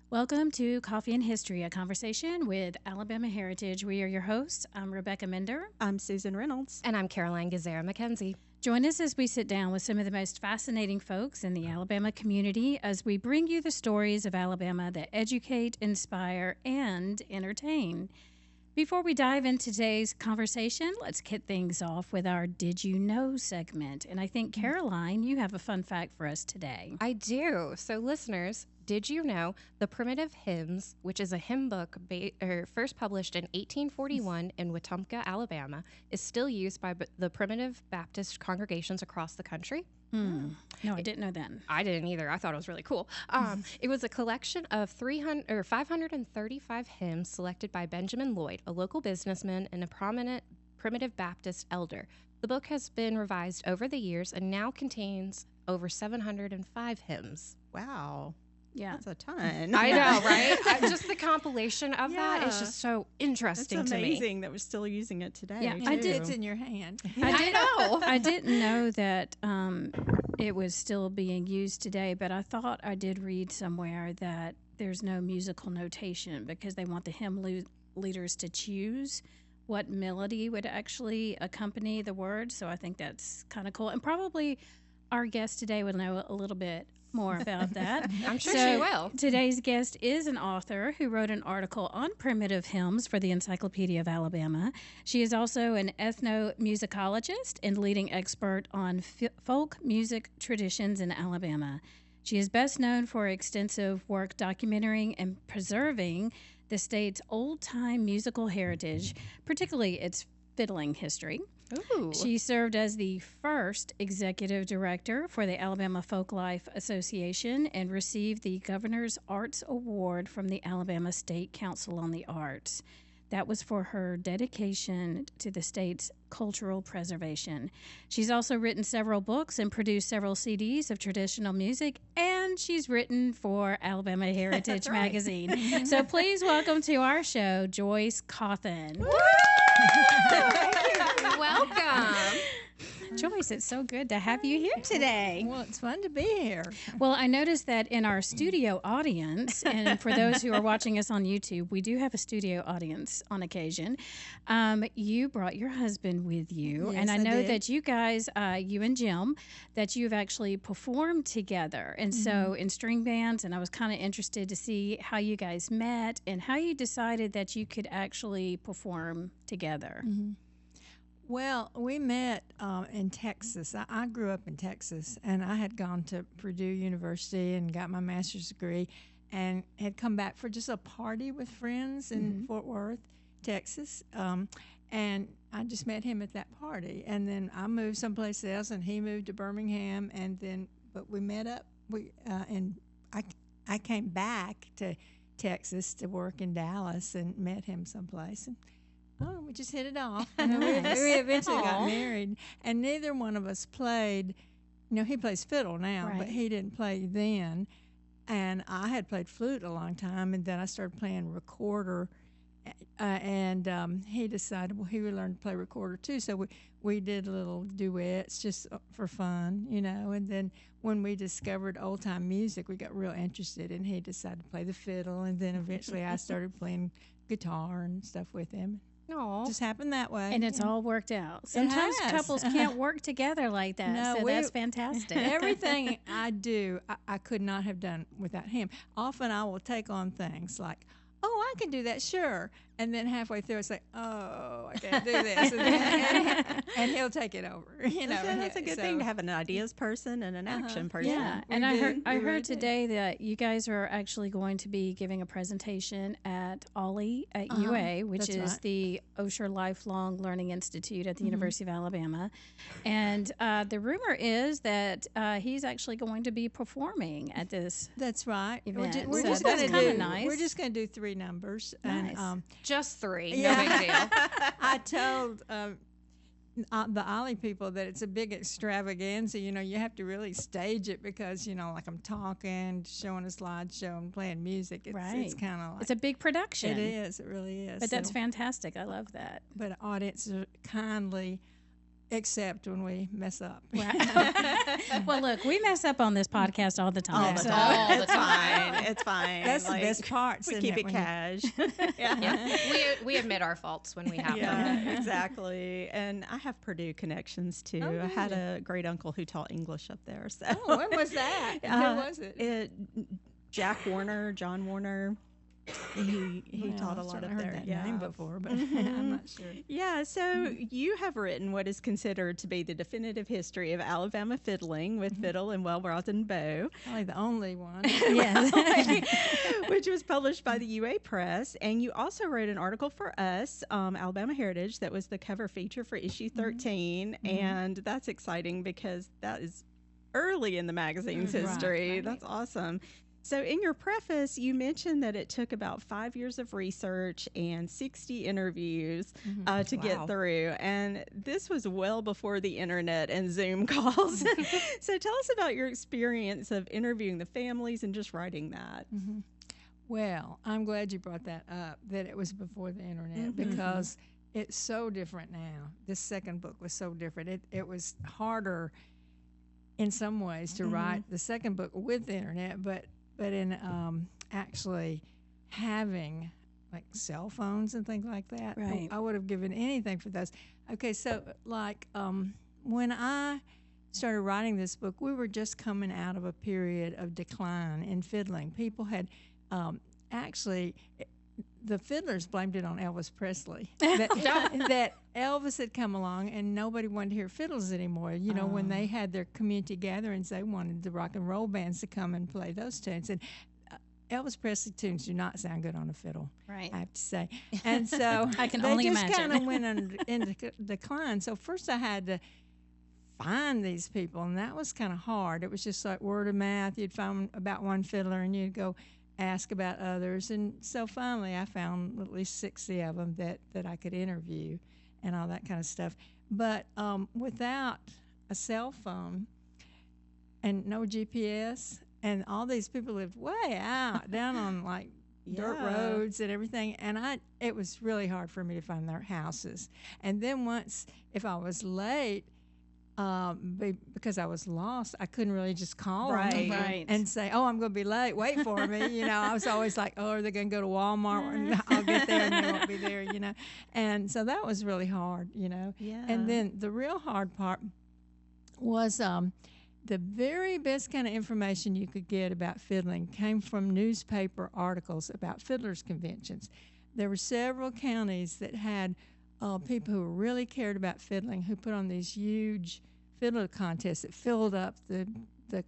Welcome to Coffee and History, a conversation with Alabama Heritage. We are your hosts. I'm Rebecca Mender. I'm Susan Reynolds. And I'm Caroline Gazera McKenzie. Join us as we sit down with some of the most fascinating folks in the Alabama community as we bring you the stories of Alabama that educate, inspire, and entertain. Before we dive into today's conversation, let's kick things off with our Did You Know segment. And I think, Caroline, you have a fun fact for us today. I do. So, listeners, did you know the Primitive Hymns, which is a hymn book first published in 1841 in Wetumpka, Alabama, is still used by the Primitive Baptist congregations across the country? No, I didn't know that. I didn't either. I thought it was really cool. It was a collection of 535 hymns selected by Benjamin Lloyd, a local businessman and a prominent Primitive Baptist elder. The book has been revised over the years and now contains over 705 hymns. Wow. Yeah. That's a ton. I know, right? Just the compilation of that is just so interesting It's to me. amazing that we're still using it today. Yeah, too. I did. It's in your hand. I know. I didn't know that it was still being used today, but I thought I did read somewhere that there's no musical notation because they want the hymn leaders to choose what melody would actually accompany the words. So I think that's kind of cool. And probably our guest today will know a little bit more about that. I'm sure she will. Today's guest is an author who wrote an article on primitive hymns for the Encyclopedia of Alabama. She is also an ethnomusicologist and leading expert on folk music traditions in Alabama. She is best known for extensive work documenting and preserving the state's old-time musical heritage, particularly its fiddling history. Ooh. She served as the first executive director for the Alabama Folklife Association and received the Governor's Arts Award from the Alabama State Council on the Arts. That was for her dedication to the state's cultural preservation. She's also written several books and produced several CDs of traditional music, and she's written for Alabama Heritage Magazine. So please welcome to our show, Joyce Cauthen. Welcome. Joyce, it's so good to have you here today. Well, it's fun to be here. Well, I noticed that in our studio audience, and for those who are watching us on YouTube, we do have a studio audience on occasion. You brought your husband with you, Yes, and I I know did. that you guys, you and Jim, that you've actually performed together, and so in string bands, and I was kind of interested to see how you guys met and how you decided that you could actually perform together. Well, we met in Texas. I grew up in Texas, and I had gone to Purdue University and got my master's degree and had come back for just a party with friends in Fort Worth, Texas. And I just met him at that party. And then I moved someplace else, and he moved to Birmingham. But we met up, and I came back to Texas to work in Dallas and met him someplace. And we just hit it off. And we eventually got married. And neither one of us played. He plays fiddle now, but Right. he didn't play then. And I had played flute a long time, and then I started playing recorder. And he decided, well, he would learn to play recorder too. So we did little duets just for fun, And then when we discovered old time music, we got real interested, and he decided to play the fiddle. And then eventually I started playing guitar and stuff with him. Aw. Just happened that way. And it's all worked out. Sometimes has. couples can't work together like that, No, so that's fantastic. Everything I do, I could not have done without him. Often I will take on things like, oh, I can do that, sure. And then halfway through, it's like, oh, I can't do this. And he'll take it over. That's a good thing to have an ideas person and an action person. Yeah, We and I do. heard We really do. today that you guys are actually going to be giving a presentation at OLLI at UA, which That's is right. the Osher Lifelong Learning Institute at the University of Alabama. And the rumor is that he's actually going to be performing at this. That's right. Event. We're So just that's going kinda to do. nice. We're just going to do 3 numbers. Nice. And Just 3. No Yeah. big deal. I told the Ollie people that it's a big extravaganza. You have to really stage it because like I'm talking, showing a slideshow, and playing music. It's Right. kind of like It's a big production. it is. It really is. But that's So- fantastic. I love that. But audiences are kindly except when we mess up. Right. Well, look, we mess up on this podcast all the time. All the time. It's fine. That's the best part. We keep it cash. Yeah. We admit our faults when we have them. Yeah, exactly. And I have Purdue connections too. Oh, I had really? a great uncle who taught English up there. So Oh, when was that? Who was it? John Warner. He taught a lot up I've heard there. that name before, but I'm not sure. Yeah, so you have written what is considered to be the definitive history of Alabama fiddling with fiddle and well-rosin bow, Probably the only one. Yes. which was published by the UA Press. And you also wrote an article for us, Alabama Heritage, that was the cover feature for issue 13. And that's exciting because that is early in the magazine's history. Right. That's awesome. So in your preface, you mentioned that it took about 5 years of research and 60 interviews to get through. And this was well before the internet and Zoom calls. So tell us about your experience of interviewing the families and just writing that. Well, I'm glad you brought that up, that it was before the internet, because it's so different now. This second book was so different. It was harder in some ways to write the second book with the internet, but in actually having like cell phones and things like that, Right. I would have given anything for those. Okay, so like when I started writing this book, we were just coming out of a period of decline in fiddling. People had actually, the fiddlers blamed it on Elvis Presley. That Elvis had come along and nobody wanted to hear fiddles anymore. You know, when they had their community gatherings, they wanted the rock and roll bands to come and play those tunes. And Elvis Presley tunes do not sound good on a fiddle, Right. I have to say. And so I can they only just imagine. kind of went into decline. So first I had to find these people, and that was kind of hard. It was just like word of mouth. You'd find about one fiddler, and you'd go ask about others. And so finally I found at least 60 of them that I could interview and all that kind of stuff. But without a cell phone and no GPS, and all these people lived way out down on like dirt roads and everything, and it was really hard for me to find their houses. And then once, if I was late, because I was lost, I couldn't really just call them Right. and say, "Oh, I'm going to be late. Wait for me." You know, I was always like, "Oh, are they going to go to Walmart and I'll get there and they won't be there?" You know, and so that was really hard. You know, Yeah. and then the real hard part was the very best kind of information you could get about fiddling came from newspaper articles about fiddlers conventions. There were several counties that had people who really cared about fiddling, who put on these huge fiddler contests that filled up the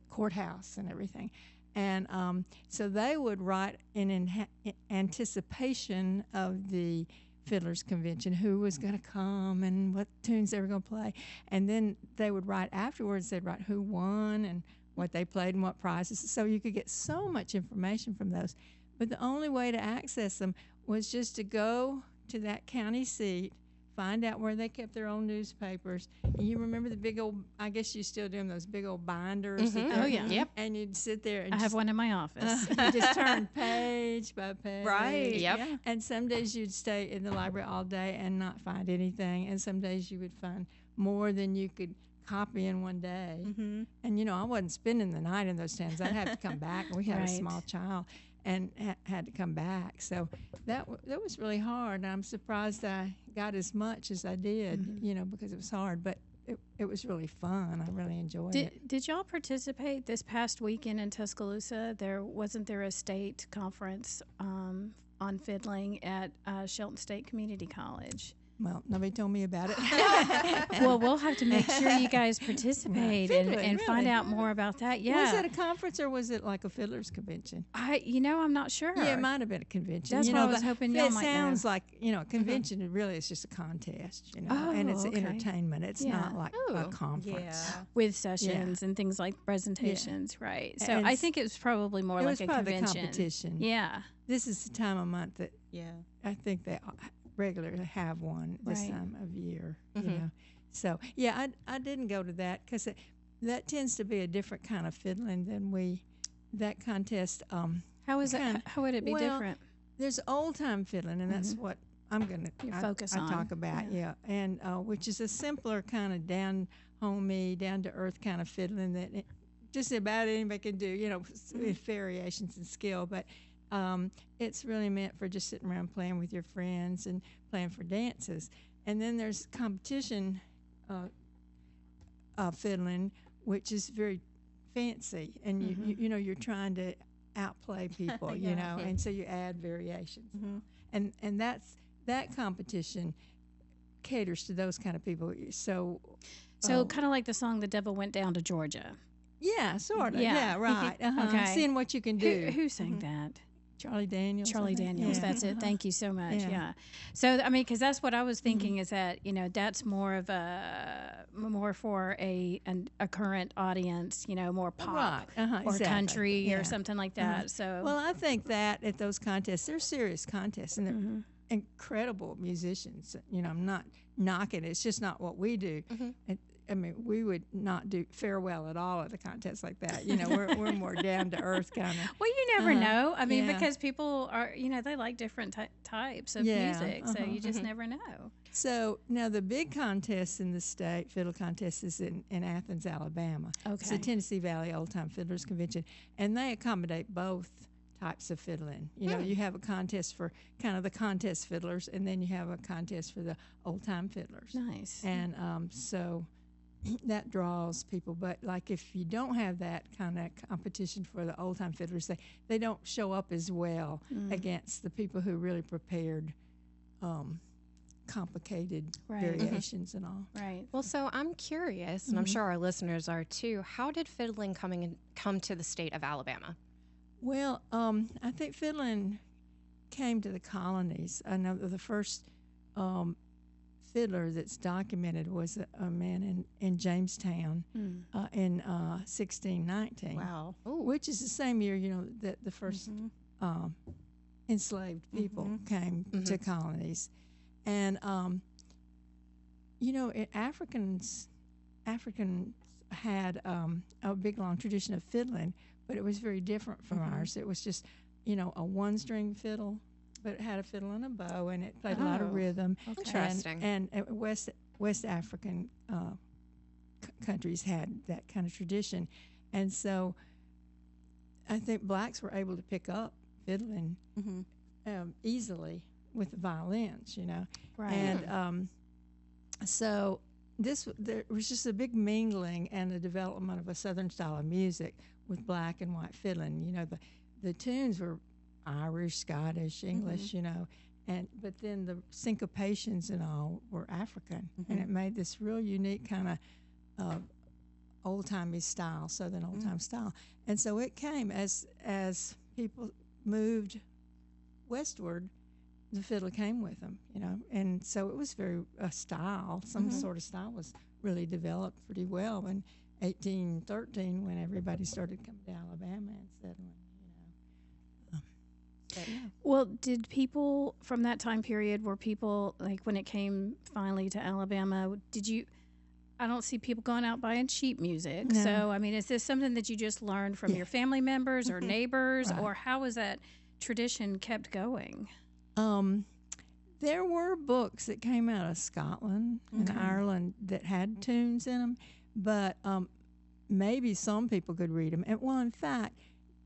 courthouse and everything. And so they would write in anticipation of the fiddlers convention who was going to come and what tunes they were going to play. And then they would write afterwards, they'd write who won and what they played and what prizes. So you could get so much information from those. But the only way to access them was just to go to that county seat, find out where they kept their own newspapers. And you remember the big old, I guess you still do them, those big old binders. Oh, yeah. Yep. And you'd sit there and I have one in my office. you just turn page by page. Right. Yep. Yeah. And some days you'd stay in the library all day and not find anything. And some days you would find more than you could copy in one day. And, you know, I wasn't spending the night in those towns. I'd have to come back. We had a Right. small child and had to come back. So that was really hard. I'm surprised I got as much as I did, you know, because it was hard. But it was really fun. I really enjoyed it. Did y'all participate this past weekend in Tuscaloosa? Wasn't there a state conference on fiddling at Shelton State Community College? Well, nobody told me about it. Well, we'll have to make sure you guys participate and Fiddling, find really? out more about that. Yeah. Was it a conference or was it like a fiddlers convention? I'm not sure. Yeah, it might have been a convention. That's you what know, I was hoping y'all it might know. sounds like, you know, a convention really is just a contest, you know, and it's Oh, okay. entertainment. It's Yeah. not like a conference. Yeah. With sessions and things like presentations, right? So And I think it was probably more it like was a probably the convention. competition. Yeah. This is the time of month that Yeah. I think they regularly have one this Right. time of year, you know. So, yeah, I didn't go to that because that tends to be a different kind of fiddling than that contest. How is it? Kind- How would it be well, different? There's old time fiddling, and that's what gonna focus I on. talk about, and which is a simpler kind of homey, down to earth kind of fiddling that just about anybody can do, you know, with variations in skill, but it's really meant for just sitting around playing with your friends and playing for dances. And then there's competition fiddling, which is very fancy, and you know, you're trying to outplay people, you know, and so you add variations, and that competition caters to those kind of people. So kind of like the song "The Devil Went Down to Georgia." yeah, sort of, Yeah. yeah, right. Okay. Seeing what you can do. Who sang that? Charlie Daniels. Charlie I think. Daniels. Yeah. That's it. Thank you so much. Yeah. Yeah. So I mean, because that's what I was thinking is that, you know, that's more for a current audience, you know, more pop Right. or Exactly. country Yeah. or something like that. So Well, I think that at those contests, they're serious contests, and they're incredible musicians. You know, I'm not knocking it. It's just not what we do. I mean, we would not do farewell at all at a contest like that. You know, we're more down to earth kind of. well, you never know. I mean, Yeah. because people are, you know, they like different types of music, so you just never know. So now the big contest in the state, fiddle contest, is in Athens, Alabama. It's the Okay. Tennessee Valley Old Time Fiddlers Convention, and they accommodate both types of fiddling. You know, you have a contest for kind of the contest fiddlers, and then you have a contest for the old time fiddlers. Nice. And so that draws people. But like if you don't have that kind of competition for the old time fiddlers, they don't show up as well against the people who really prepared complicated variations and all. Right. Well, so I'm curious, and I'm sure our listeners are too. How did fiddling come to the state of Alabama? Well, I think fiddling came to the colonies. I know the first fiddler that's documented was a man in Jamestown in 1619. Wow. Which is the same year, you know, that the first enslaved people came to colonies. And, you know, Africans had a big, long tradition of fiddling, but it was very different from ours. It was just, you know, a one-string fiddle, but it had a fiddle and a bow, and it played a lot of rhythm. Interesting. And West African countries had that kind of tradition. And so I think blacks were able to pick up fiddling easily with the violins, you know. Right. And so there was just a big mingling and a development of a Southern style of music with black and white fiddling. You know, the tunes were Irish, Scottish, English, you know, but then the syncopations and all were African, and it made this real unique kind of old-timey style, Southern old-time style. And so it came as people moved westward, the fiddle came with them, you know, and so it was very style. Some sort of style was really developed pretty well in 1813 when everybody started coming to Alabama and settling. Well, did people from that time period, were people, like when it came finally to Alabama, I don't see people going out buying cheap music. No. So, I mean, is this something that you just learned from your family members or neighbors, or how was that tradition kept going? There were books that came out of Scotland and Ireland that had tunes in them, but maybe some people could read them. And, well, in fact,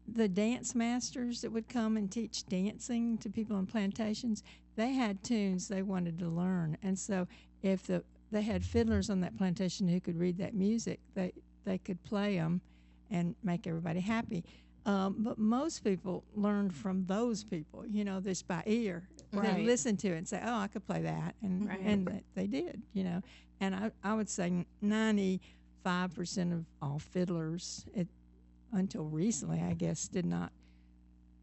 the dance masters that would come and teach dancing to people on plantations, they had tunes they wanted to learn. And so if they had fiddlers on that plantation who could read that music, they could play them and make everybody happy. But most people learned from those people, you know, just by ear. Right. They listened to it and say, oh, I could play that. And they did, you know. And I would say 95% of all fiddlers, until recently, I guess, did not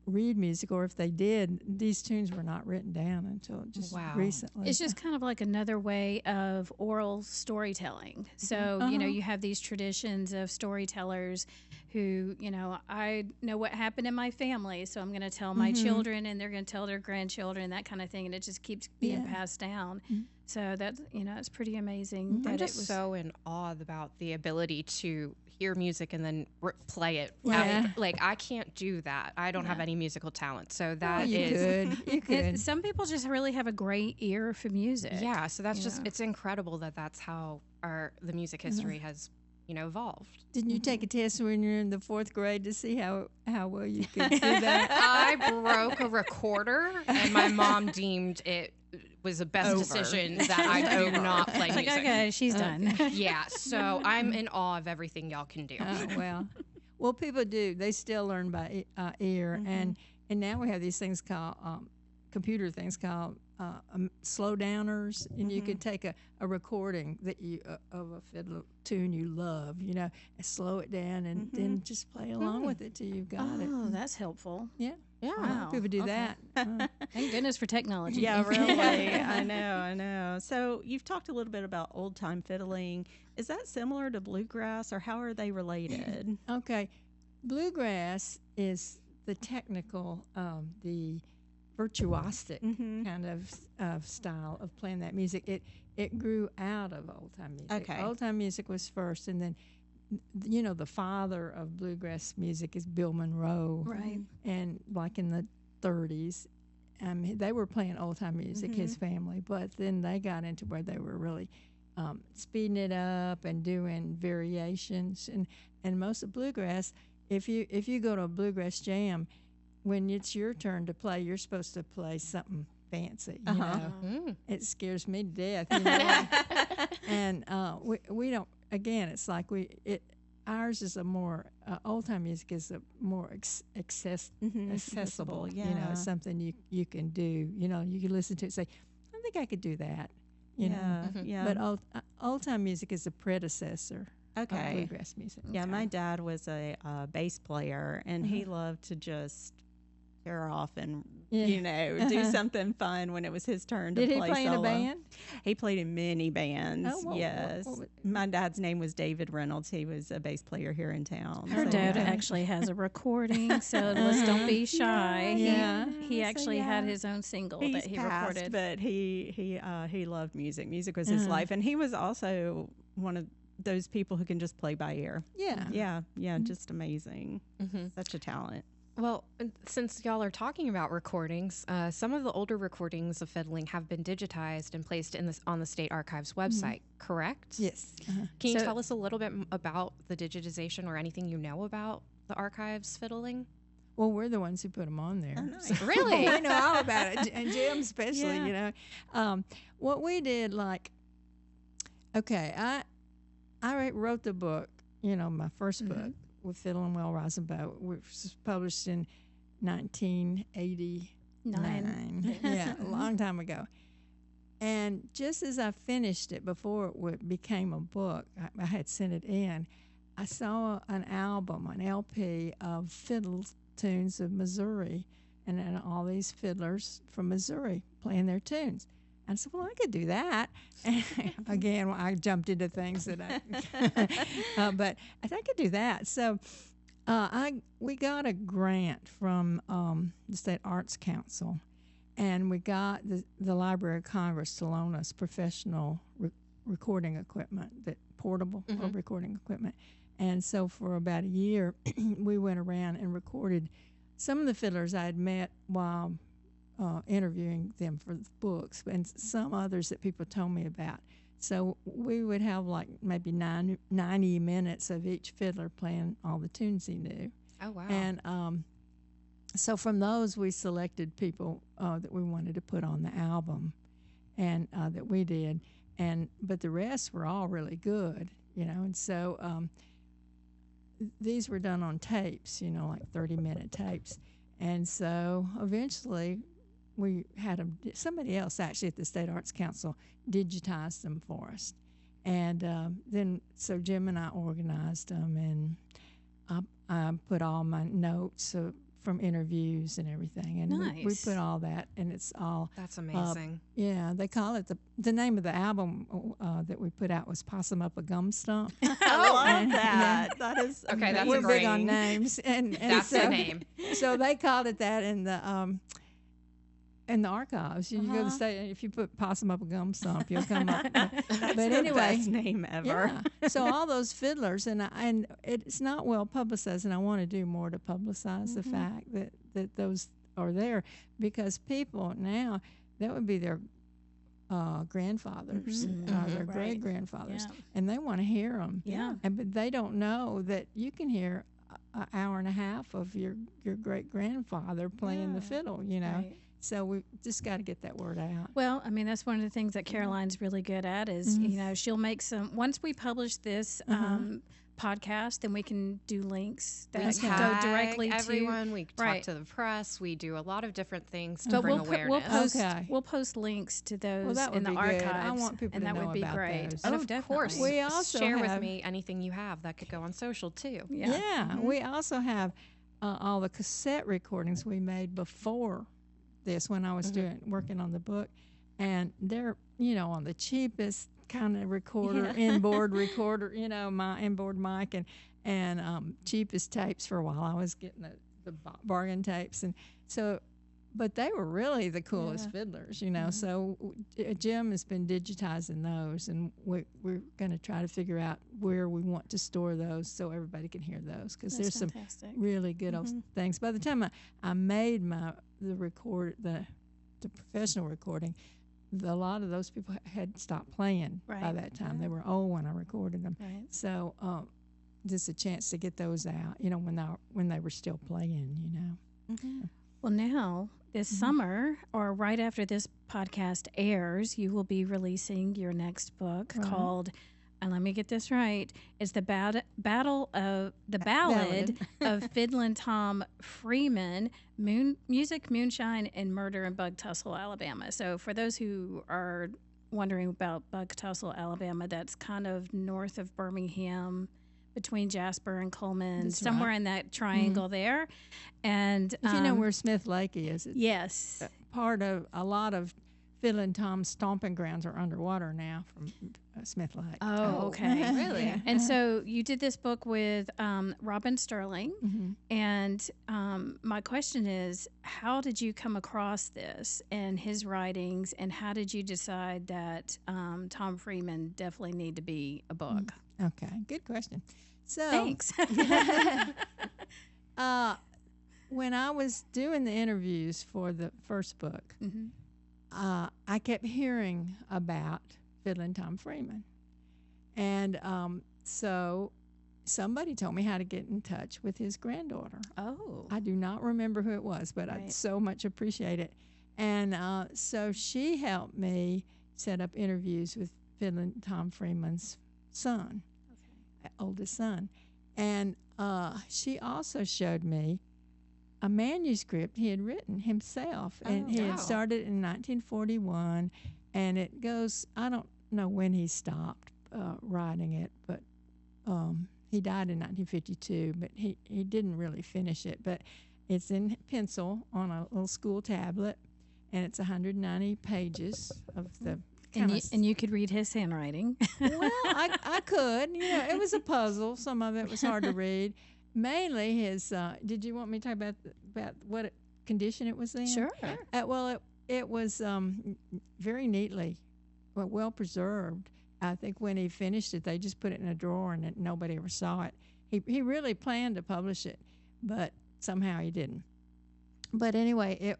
read music, or if they did, these tunes were not written down until just recently. It's just kind of like another way of oral storytelling. So, you know, you have these traditions of storytellers who, you know, I know what happened in my family, so I'm going to tell my children, and they're going to tell their grandchildren, that kind of thing, and it just keeps being passed down. So that's, it's pretty amazing that I'm it just was so in awe about the ability to hear music and then play it. Yeah. Like I can't do that. I don't have any musical talent. So that you is could. You could. Some people just really have a great ear for music. yeah. So that's just Yeah. it's incredible that that's how the music history has evolved. Didn't you take a test when you were in the 4th grade to see how well you could do that? I broke a recorder, and my mom deemed it was the best decision that I do not play It's like, music. okay, she's done. Yeah, so I'm in awe of everything y'all can do. Well, people do. They still learn by ear, and now we have these things called computer things called slow downers, and you could take a recording that you of a fiddle tune you love, and slow it down, and then just play along with it till you've got it. Oh, that's helpful. Yeah. Wow. People do Okay. that. Thank goodness for technology. Yeah, really. I know. So you've talked a little bit about old time fiddling. Is that similar to bluegrass, or how are they related? Okay. Bluegrass is the technical, the virtuosic kind of style of playing that music. It grew out of old time music. Okay. Old time music was first, and then the father of bluegrass music is Bill Monroe. Right. And like in the 30s, they were playing old time music, his family, but then they got into where they were really speeding it up and doing variations. And most of bluegrass, if you go to a bluegrass jam, when it's your turn to play, you're supposed to play something fancy. You know? It scares me to death. And we don't. Again, it's like ours is a more old time music is a more accessible. Yeah. It's something you can do. You can listen to it and say, I think I could do that. Yeah. But old time music is a predecessor. Okay. Of bluegrass music. Yeah, my dad was a bass player, and he loved to just tear off and do something fun when it was his turn to Did play he play solo. in a band? He played in many bands. Oh, yes. My dad's name was David Reynolds. He was a bass player here in town. Her dad actually has a recording, so let's don't be shy. Yeah. He actually had his own single He's that he passed, recorded. but he loved music. Music was his life, and he was also one of those people who can just play by ear. Yeah. Yeah, just amazing. Such a talent. Well, since y'all are talking about recordings, some of the older recordings of fiddling have been digitized and placed on the State Archives website, correct? Yes. Can you tell us a little bit about the digitization or anything you know about the archives fiddling? Well, we're the ones who put them on there. Oh, nice. Really? We know all about it, and Jim especially. What we did, I wrote the book. My first book with Fiddling Well, Rising Bow, which was published in 1989. Yeah, a long time ago. And just as I finished it, before it became a book, I had sent it in. I saw an album, an LP of fiddle tunes of Missouri, and then all these fiddlers from Missouri playing their tunes. And I said, well, I could do that. And again, I jumped into things that but I think I could do that. So we got a grant from the State Arts Council, and we got the Library of Congress to loan us professional recording equipment, portable recording equipment. And so for about a year, we went around and recorded some of the fiddlers I had met while interviewing them for the books, and some others that people told me about. So we would have maybe 90 minutes of each fiddler playing all the tunes he knew. Oh, wow. And so from those, we selected people that we wanted to put on the album, and that we did. But the rest were all really good, And so these were done on tapes, 30-minute tapes. And so eventually we had them. Somebody else actually at the State Arts Council digitized them for us, and then so Jim and I organized them, and I put all my notes from interviews and everything, and we put all that, and it's all. That's amazing. Yeah, they call it the name of the album that we put out was "Possum Up a Gum Stump." I love that. That is okay. That's we're great. big on names, and that's so, the name. So they called it that, and the in the archives. You go to state, if you put Possum Up a Gum Stump, you'll come up. But anyway, best name ever. yeah. So all those fiddlers, and it's not well publicized, and I want to do more to publicize the fact that those are there, because people now, that would be their grandfathers, their great grandfathers, and they want to hear them. Yeah. But they don't know that you can hear an hour and a half of your great grandfather playing the fiddle. Right. So we just got to get that word out. Well, I mean, that's one of the things that Caroline's really good at is, she'll make some, once we publish this podcast, then we can do links that can go directly to everyone. We talk to the press. We do a lot of different things to but bring awareness. We'll post links to those Well, that would in the be archives. good. I want people and to that know would be about great. those. Oh, Of definitely. course. We also share have, with me anything you have that could go on social too. Yeah. We also have all the cassette recordings we made before this, when I was working on the book, and they're on the cheapest kind of recorder, inboard recorder, my inboard mic, and cheapest tapes for a while. I was getting the bargain tapes, and so, but they were really the coolest fiddlers, So Jim has been digitizing those, and we're going to try to figure out where we want to store those so everybody can hear those, because there's fantastic. some really good old things. By the time I made the professional recording, a lot of those people had stopped playing by that time. They were old when I recorded them. Right. So just a chance to get those out, when they were still playing, Well, now this summer, or right after this podcast airs, you will be releasing your next book called, and let me get this right, it's the Ballad of Fiddlin' Tom Freeman, Music, Moonshine, and Murder in Bug Tussle, Alabama. So for those who are wondering about Bug Tussle, Alabama, that's kind of north of Birmingham, between Jasper and Coleman, somewhere in that triangle there. And if you know where Smith Lake is, it's yes, part of a lot of Fiddlin' Tom's stomping grounds are underwater now from Smith Lake. Oh, okay. Really? Yeah. And so you did this book with Robin Sterling. And my question is, how did you come across this and his writings, and how did you decide that Tom Freeman definitely need to be a book? Okay, good question. So Thanks. When I was doing the interviews for the first book, I kept hearing about Fiddlin' Tom Freeman. And so somebody told me how to get in touch with his granddaughter. Oh. I do not remember who it was, but I so much appreciate it. And so she helped me set up interviews with Fiddlin' Tom Freeman's son, oldest son. And she also showed me a manuscript he had written himself. And he had started in 1941. And it goes, I don't know when he stopped writing it, but he died in 1952, but he didn't really finish it. But it's in pencil on a little school tablet, and it's 190 pages of the and you could read his handwriting. Well, I could. It was a puzzle. Some of it was hard to read. Mainly his. Did you want me to talk about what condition it was in? Sure. Well, it was very neatly, well preserved. I think when he finished it, they just put it in a drawer and nobody ever saw it. He really planned to publish it, but somehow he didn't. But anyway, it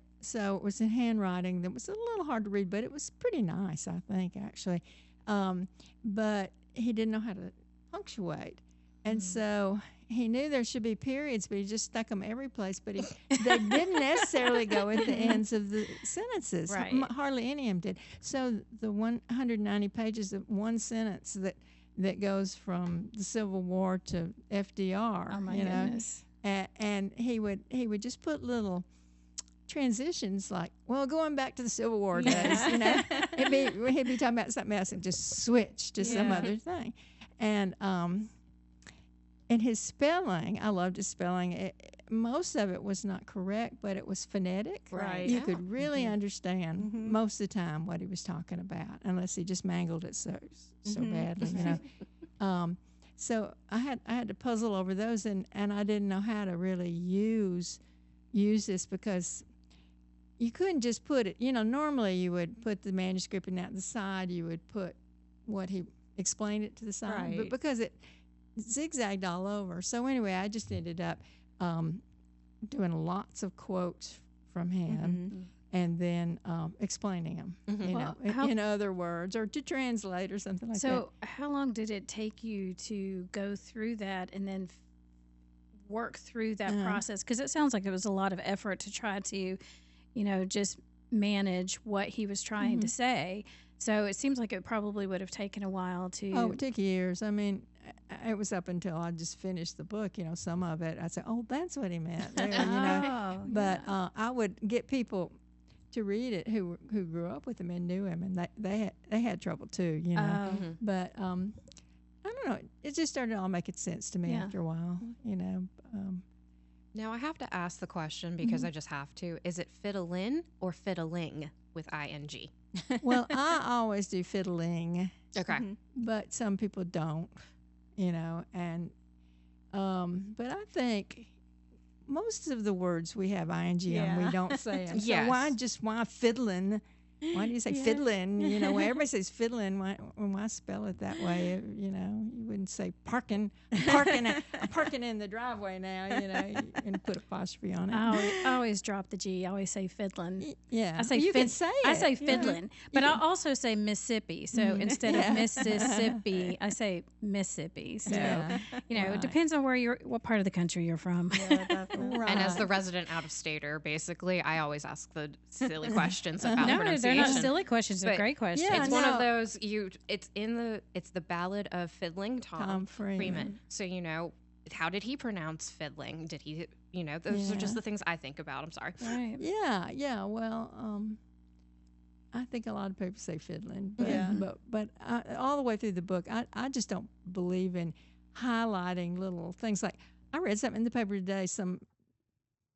was in handwriting that was a little hard to read, but it was pretty nice, I think, actually. But he didn't know how to punctuate. And so he knew there should be periods, but he just stuck them every place. But they didn't necessarily go at the ends of the sentences. Right. Hardly any of them did. So the 190 pages of one sentence that goes from the Civil War to FDR. Oh, my goodness. And he would just put little transitions like, well, going back to the Civil War days, he'd be talking about something else and just switch to some other thing. And his spelling, I loved his spelling. Most of it was not correct, but it was phonetic. Right. You could really understand most of the time what he was talking about, unless he just mangled it so badly, So I had to puzzle over those, and I didn't know how to really use this because, you couldn't just put it, normally you would put the manuscript and at the side you would put what he explained it to the side. But Right. because it zigzagged all over. So anyway, I just ended up doing lots of quotes from him and then explaining them, Well, in other words, or to translate or something like that. So, how long did it take you to go through that and then work through that process? Because it sounds like it was a lot of effort to try to, just manage what he was trying to say. So, it seems like it probably would have taken a while to. Oh, it took years. I mean, it was up until I just finished the book. Some of it, I'd say, oh, that's what he meant. There, Oh, But I would get people to read it who grew up with him and knew him, and they had trouble too, But I don't know. It just started all making sense to me after a while, Now I have to ask the question because I just have to. Is it fiddlin' or fiddling with ing? Well, I always do fiddling, Okay. but some people don't, and but I think most of the words we have ing on, we don't say them. Yes. So why fiddling? Why do you say fiddling? When everybody says fiddling, why spell it that way? You wouldn't say parking. I'm parking in the driveway now. And put apostrophe on it. I always drop the G. I always say fiddling. Yeah, I say you can say it. I say Yeah. fiddling, but I also say Mississippi. So instead of Yeah. Mississippi, I say Mississippi. So Yeah. it Right. depends on what part of the country you're from. Yeah, definitely. Right. And as the resident out-of-stater, basically, I always ask the silly questions about No, pronunciation. they're not silly questions. They're But great questions. Yeah, It's one of no. those it's the Ballad of Fiddling Tom Freeman. So how did he pronounce fiddling? Did he those are just the things I think about. I'm sorry. Right. Yeah. Well, I think a lot of people say fiddling, but Yeah. but all the way through the book, I just don't believe in highlighting little things. Like I read something in the paper today, some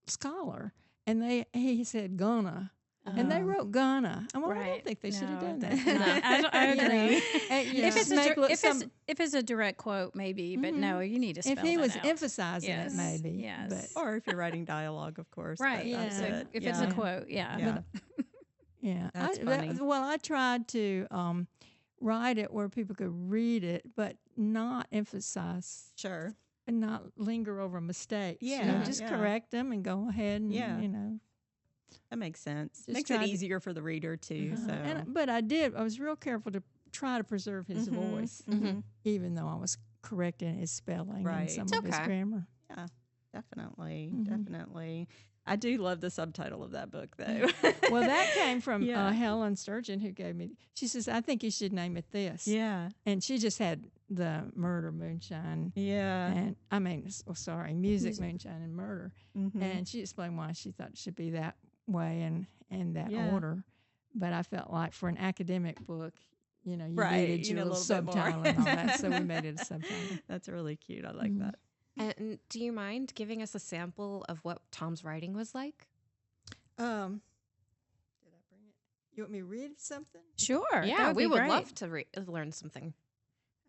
scholar, and he said gonna. And they wrote Ghana. I Right. don't think they should have No, done that's that. not- I agree. If If it's a direct quote, maybe, but no, you need to spell if he that was out. emphasizing Yes. it, maybe. Yes. But Or if you're writing dialogue, of course. but Right. that's Yeah. it. If it's a quote, yeah. Yeah. yeah, That's funny. Well, I tried to write it where people could read it, but not emphasize Sure. and not linger over mistakes. Yeah, just yeah. correct them and go ahead and Yeah. you That makes sense. Just Makes it tried to- easier for the reader too. So But I was real careful to try to preserve his voice, even though I was correcting his spelling Right. and some It's of his okay. grammar. definitely, Mhm. definitely. I do love the subtitle of that book though. Well, that came from Yeah. Helen Sturgeon, who gave me. She says, "I think you should name it this." Yeah. And she just had the murder moonshine, Yeah. and music moonshine and murder. Mhm. And she explained why she thought it should be that way and in that Yeah. order. But I felt like for an academic book, you Right, needed you your need a little little bit more. subtitle and all that, so we made it a subtitle. That's really cute. I like Mhm. that. And do you mind giving us a sample of what Tom's writing was like? Did I bring it? You want me to read something? Sure. that Yeah, we be would great. love to learn something.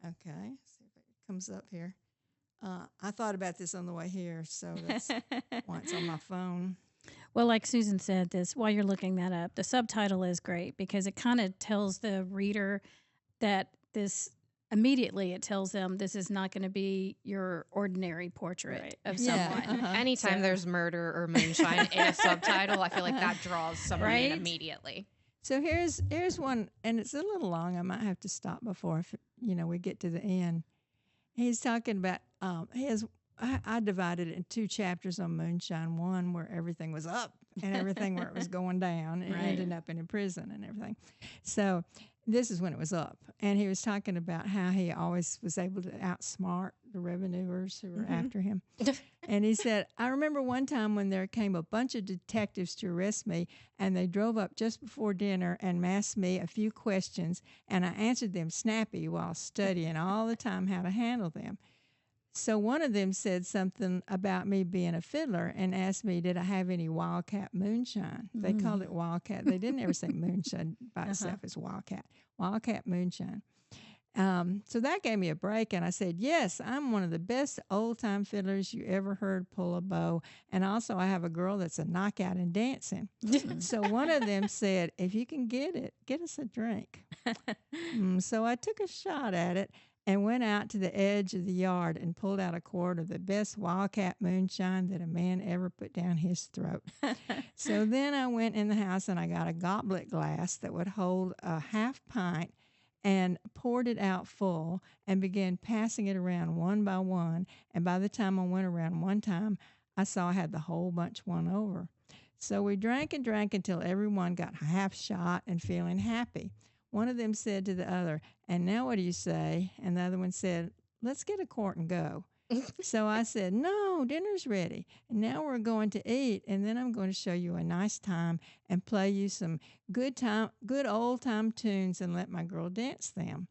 Okay, see if it comes up here. I thought about this on the way here, so that's why it's on my phone. Well, like Susan said, while you're looking that up, the subtitle is great because it kind of tells the reader that it tells them this is not going to be your ordinary portrait Right. of Yeah, someone. uh-huh. Anytime So- there's murder or moonshine in a subtitle, I feel like that draws someone in Right? immediately. So here's one, and it's a little long. I might have to stop before we get to the end. He's talking about I divided it in 2 chapters on Moonshine. One where everything was up and everything where it was going down and Right. ended up in a prison and everything. So this is when it was up, and he was talking about how he always was able to outsmart the revenuers who were after him. And he said, I remember one time when there came a bunch of detectives to arrest me, and they drove up just before dinner and asked me a few questions, and I answered them snappy while studying all the time how to handle them. So one of them said something about me being a fiddler and asked me, did I have any Wildcat moonshine? They called it Wildcat. They didn't ever say moonshine by itself. It's Wildcat. Wildcat moonshine. So that gave me a break, and I said, yes, I'm one of the best old-time fiddlers you ever heard pull a bow, and also I have a girl that's a knockout in dancing. So one of them said, if you can get it, get us a drink. So I took a shot at it and went out to the edge of the yard and pulled out a quart of the best wildcat moonshine that a man ever put down his throat. So then I went in the house and I got a goblet glass that would hold a half pint and poured it out full and began passing it around one by one. And by the time I went around one time, I saw I had the whole bunch won over. So we drank and drank until everyone got half shot and feeling happy. One of them said to the other, and now what do you say? And the other one said, let's get a quart and go. So I said, no, dinner's ready. And now we're going to eat, and then I'm going to show you a nice time and play you some good old-time tunes and let my girl dance them.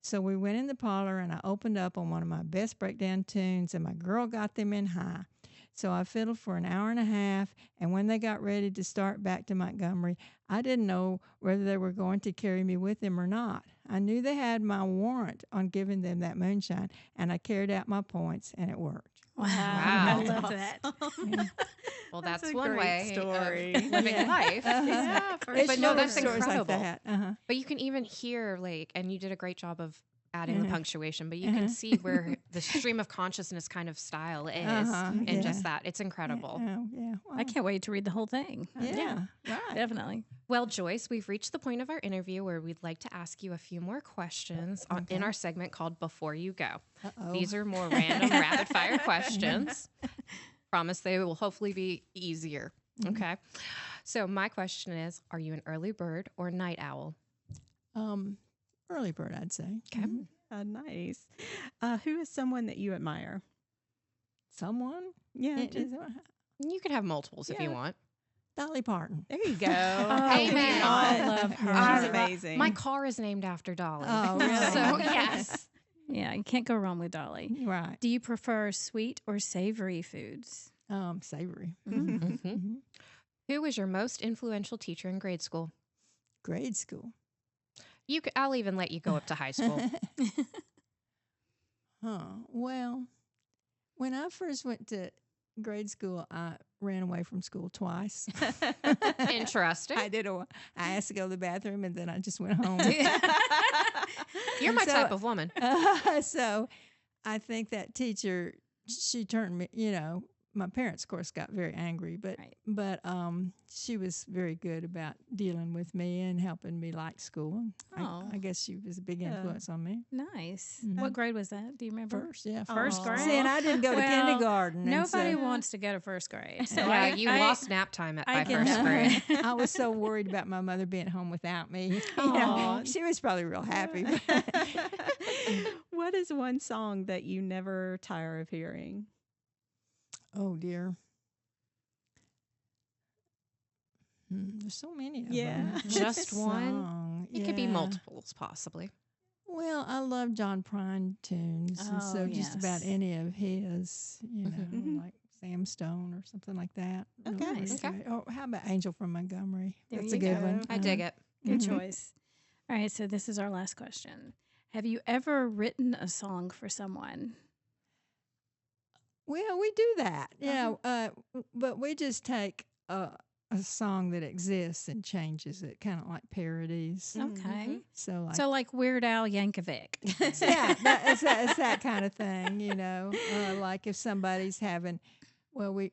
So we went in the parlor, and I opened up on one of my best breakdown tunes, and my girl got them in high. So I fiddled for an hour and a half, and when they got ready to start back to Montgomery, I didn't know whether they were going to carry me with them or not. I knew they had my warrant on giving them that moonshine, and I carried out my points, and it worked. Wow. Wow. I love that. Yeah. Well, that's a one great way story. of living life. Yeah, for It's But sure. no, full of that's stories incredible. like that. But you can even hear, like, and you did a great job of adding the punctuation, but you Uh-huh. can see where the stream of consciousness kind of style is, and yeah. just that. It's incredible. Oh, yeah. I can't wait to read the whole thing. Yeah, right. Definitely. Well, Joyce, we've reached the point of our interview where we'd like to ask you a few more questions in our segment called Before You Go. Uh-oh. These are more random, rapid fire questions. Promise they will hopefully be easier. Okay. So my question is, are you an early bird or night owl? Early bird, I'd say. Okay. Nice. Who is someone that you admire? Someone? Yeah, It just- is- You can have multiples if you Yeah. want. Dolly Parton. there you go. Amen. I love her. She's Uh, amazing. My car is named after Dolly. Oh, really? So, yes. Yeah, you can't go wrong with Dolly. Right. Do you prefer sweet or savory foods? Savory. Mhm. Who was your most influential teacher in grade school? Grade school. I'll even let you go up to high school. Well, when I first went to grade school, I ran away from school twice. Interesting. I asked to go to the bathroom, and then I just went home. You're my So- type of woman. So I think that teacher, she turned me, my parents, of course, got very angry, but Right. but she was very good about dealing with me and helping me like school. Oh. I guess she was a big Yeah. influence on me. Nice. Mhm. What grade was that? Do you remember? First, yeah. First Aw. grade. See, and I didn't go to Well, kindergarten. and Nobody so wants to go to first grade. So Yeah, I, you I, lost nap time by can- first grade. I was so worried about my mother being home without me. Aw. She was probably real happy. What is one song that you never tire of hearing? Oh dear. There's so many of Yeah. them. Just What one? song? It could be Yeah. multiples, possibly. Well, I love John Prine tunes, and so Oh, just about yes. any of his, Mhm. like Sam Stone or something like that. Okay. Really Nice. great. Or how about Angel from Montgomery? There That's you a good go. one. I dig it. Good Mhm. choice. All right, so this is our last question. Have you ever written a song for someone? Well, we do that, but we just take a song that exists and changes it, kind of like parodies. Okay. So, like, So like Weird Al Yankovic. yeah, it's that kind of thing, like if somebody's having, well, we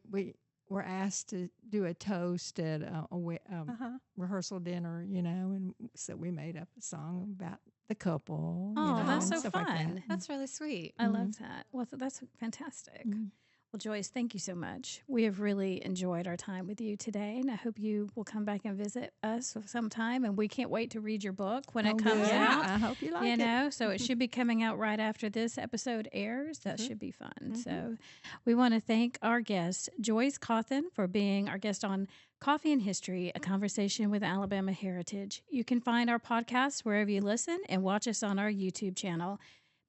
were asked to do a toast at Uh-huh. rehearsal dinner, and so we made up a song about the couple. Oh, that's and so stuff like that. fun. That's really sweet. I love that. Well, that's fantastic. Mhm. Well, Joyce, thank you so much. We have really enjoyed our time with you today, and I hope you will come back and visit us sometime. And we can't wait to read your book when it comes good. out. I hope you like You it. know, so it should be coming out right after this episode airs. That should be fun. So we want to thank our guest, Joyce Cauthen, for being our guest on Coffee and History, a conversation with Alabama heritage. You can find our podcast wherever you listen and watch us on our YouTube channel.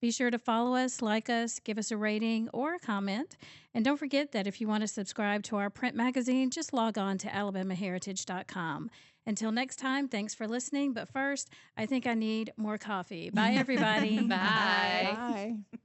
Be sure to follow us, like us, give us a rating or a comment. And don't forget that if you want to subscribe to our print magazine, just log on to alabamaheritage.com. Until next time, thanks for listening. But first, I think I need more coffee. Bye, everybody. Bye. Bye.